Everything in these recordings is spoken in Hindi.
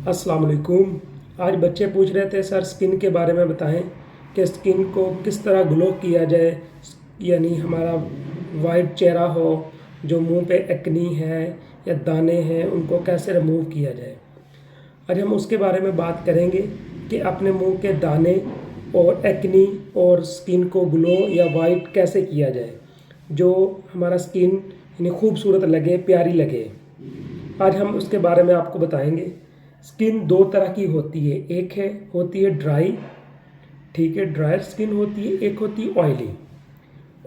अस्सलाम वालेकुम। आज बच्चे पूछ रहे थे सर स्किन के बारे में बताएं कि स्किन को किस तरह ग्लो किया जाए, यानी हमारा वाइट चेहरा हो, जो मुंह पे एक्नी है या दाने हैं उनको कैसे रिमूव किया जाए। आज हम उसके बारे में बात करेंगे कि अपने मुंह के दाने और एक्नी और स्किन को ग्लो या वाइट कैसे किया जाए, जो हमारा स्किन यानी खूबसूरत लगे, प्यारी लगे। आज हम उसके बारे में आपको बताएंगे। स्किन दो तरह की होती है, एक होती है ड्राई, ठीक है, ड्राई स्किन होती है, एक होती है ऑयली।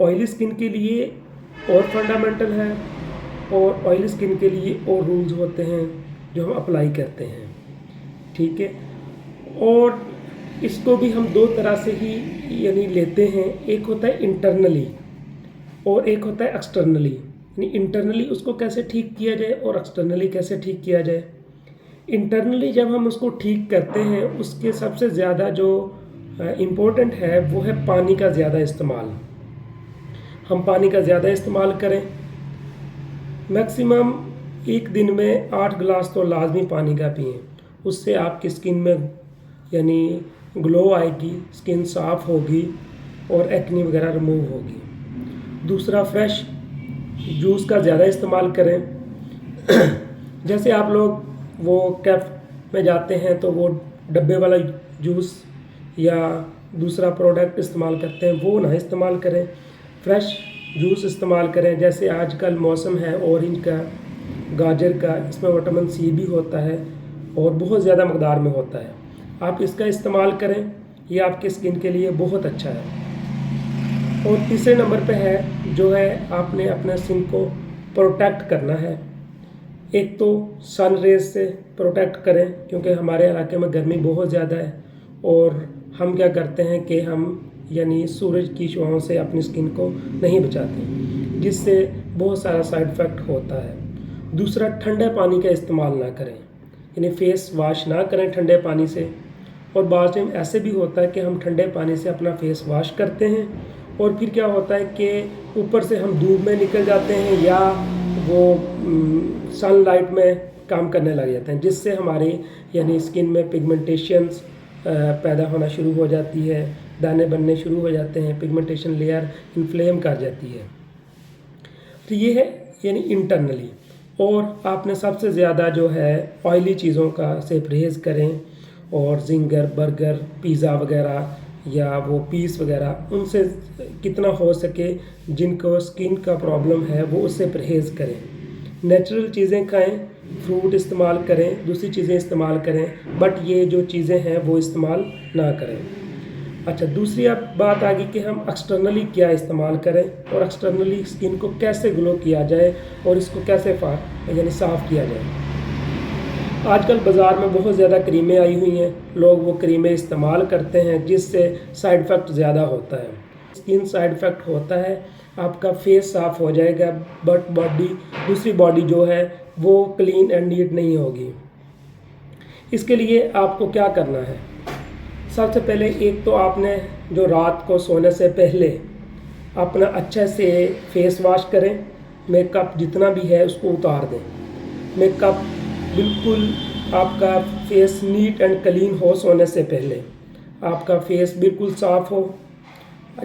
ऑयली स्किन के लिए और फंडामेंटल है और ऑयली स्किन के लिए और रूल्स होते हैं जो हम अप्लाई करते हैं, ठीक है। और इसको भी हम दो तरह से ही यानी लेते हैं, एक होता है इंटरनली और एक होता है एक्सटर्नली। यानी इंटरनली उसको कैसे ठीक किया जाए और एक्सटर्नली कैसे ठीक किया जाए। इंटरनली जब हम उसको ठीक करते हैं, उसके सबसे ज़्यादा जो इम्पोर्टेंट है वो है पानी का ज़्यादा इस्तेमाल। हम पानी का ज़्यादा इस्तेमाल करें, मैक्सिमम एक दिन में 8 गिलास तो लाजमी पानी का पिएं। उससे आपकी स्किन में यानी ग्लो आएगी, स्किन साफ़ होगी और एक्नी वगैरह रिमूव होगी। दूसरा, फ्रेश जूस का ज़्यादा इस्तेमाल करें। जैसे आप लोग वो कैफ में जाते हैं तो वो डब्बे वाला जूस या दूसरा प्रोडक्ट इस्तेमाल करते हैं, वो ना इस्तेमाल करें, फ्रेश जूस इस्तेमाल करें। जैसे आजकल मौसम है ऑरेंज का, गाजर का, इसमें विटामिन सी भी होता है और बहुत ज़्यादा मकदार में होता है। आप इसका इस्तेमाल करें, ये आपके स्किन के लिए बहुत अच्छा है। और तीसरे नंबर पे है जो है आपने अपना स्किन को प्रोटेक्ट करना है। एक तो सन रेज से प्रोटेक्ट करें, क्योंकि हमारे इलाके में गर्मी बहुत ज़्यादा है और हम क्या करते हैं कि हम यानी सूरज की शुआओं से अपनी स्किन को नहीं बचाते, जिससे बहुत सारा साइड इफ़ेक्ट होता है। दूसरा, ठंडे पानी का इस्तेमाल ना करें, यानी फेस वॉश ना करें ठंडे पानी से। और बाद टाइम ऐसे भी होता है कि हम ठंडे पानी से अपना फेस वॉश करते हैं और फिर क्या होता है कि ऊपर से हम धूप में निकल जाते हैं या वो सनलाइट में काम करने लग जाते हैं, जिससे हमारी यानी स्किन में पिगमेंटेशंस पैदा होना शुरू हो जाती है, दाने बनने शुरू हो जाते हैं, पिगमेंटेशन लेयर इन्फ्लेम कर जाती है। तो ये है यानी इंटरनली। और आपने सबसे ज़्यादा जो है ऑयली चीज़ों का से परहेज़ करें और जिंगर, बर्गर, पिज़्ज़ा वगैरह या वो पीस वगैरह, उनसे कितना हो सके जिनको स्किन का प्रॉब्लम है वो उससे परहेज़ करें। नेचुरल चीज़ें खाएं, फ्रूट इस्तेमाल करें, दूसरी चीज़ें इस्तेमाल करें, बट ये जो चीज़ें हैं वो इस्तेमाल ना करें। अच्छा, दूसरी अब बात आ गई कि हम एक्सटर्नली क्या इस्तेमाल करें और एक्सटर्नली स्किन को कैसे ग्लो किया जाए और इसको कैसे यानी साफ़ किया जाए। आजकल बाज़ार में बहुत ज़्यादा क्रीमें आई हुई हैं, लोग वो क्रीमें इस्तेमाल करते हैं जिससे साइड इफ़ेक्ट ज़्यादा होता है। स्किन साइड इफ़ेक्ट होता है, आपका फेस साफ़ हो जाएगा बट दूसरी बॉडी जो है वो क्लीन एंड नीट नहीं होगी। इसके लिए आपको क्या करना है, सबसे पहले एक तो आपने जो रात को सोने से पहले अपना अच्छे से फेस वॉश करें, मेकअप जितना भी है उसको उतार दें। मेकअप बिल्कुल आपका फेस नीट एंड क्लीन हो, सोने से पहले आपका फेस बिल्कुल साफ़ हो,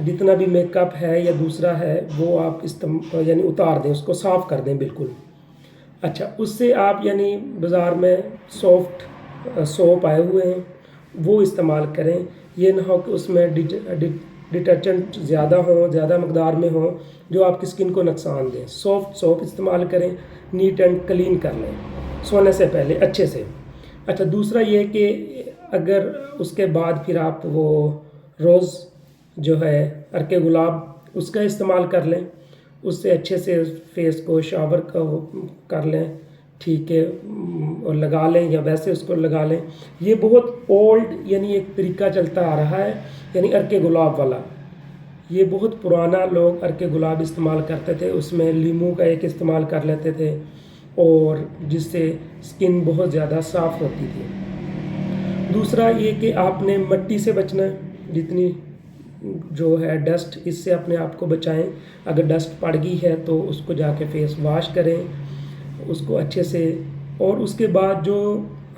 जितना भी मेकअप है या दूसरा है वो आप यानी उतार दें, उसको साफ़ कर दें बिल्कुल। अच्छा, उससे आप यानी बाज़ार में सॉफ्ट सोप आए हुए हैं वो इस्तेमाल करें। ये ना हो कि उसमें डिटर्जेंट ज़्यादा हो, ज़्यादा मकदार में हो जो आपकी स्किन को नुकसान दें। सॉफ्ट सोप इस्तेमाल करें, नीट एंड क्लीन कर लें सोने से पहले अच्छे से। अच्छा, दूसरा ये कि अगर उसके बाद फिर आप वो रोज़ जो है अर्के गुलाब उसका इस्तेमाल कर लें, उससे अच्छे से फेस को शावर कर लें, ठीक है, और लगा लें या वैसे उसको लगा लें। ये बहुत ओल्ड यानी एक तरीका चलता आ रहा है, यानी अर्के गुलाब वाला। ये बहुत पुराना लोग अर्के गुलाब इस्तेमाल करते थे, उसमें लीमू का एक इस्तेमाल कर लेते थे और जिससे स्किन बहुत ज़्यादा साफ़ होती थी। दूसरा ये कि आपने मिट्टी से बचना है, जितनी जो है डस्ट, इससे अपने आप को बचाएं। अगर डस्ट पड़ गई है तो उसको जाके फेस वॉश करें उसको अच्छे से। और उसके बाद जो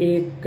1